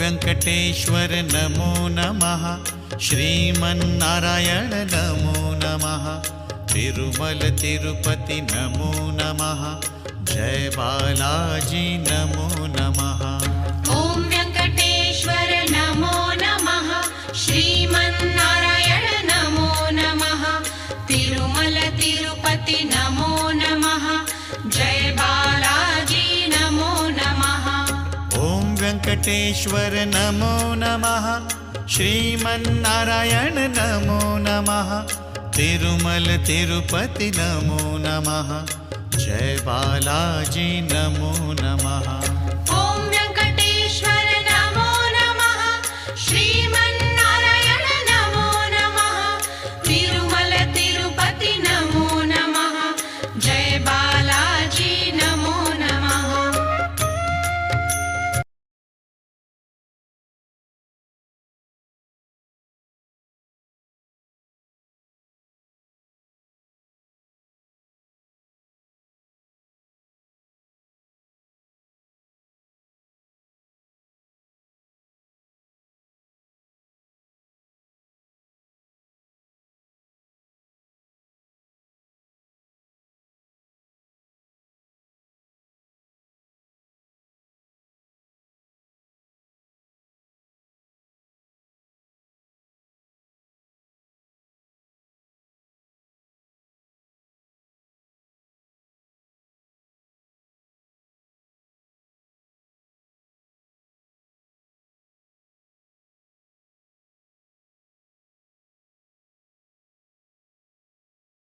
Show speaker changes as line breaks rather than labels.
वेंकटेश्वर नमो नमः। श्रीमन्नारायण नमो नमः। तिरुमल तिरुपति नमो नमः। जय बालाजी नमो नमः।
ओम वेंकटेश्वर नमो नमः। श्रीमन्नारायण नमो नमः। तिरुमल तिरुपति नमो नमः। जय बालाजी नमो नमः।
ओम वेंकटेश्वर नमो नमः। श्रीमन्नारायण नमो नमः। तिरुमल तिरुपति नमो नमः। जय बालाजी नमो नमः।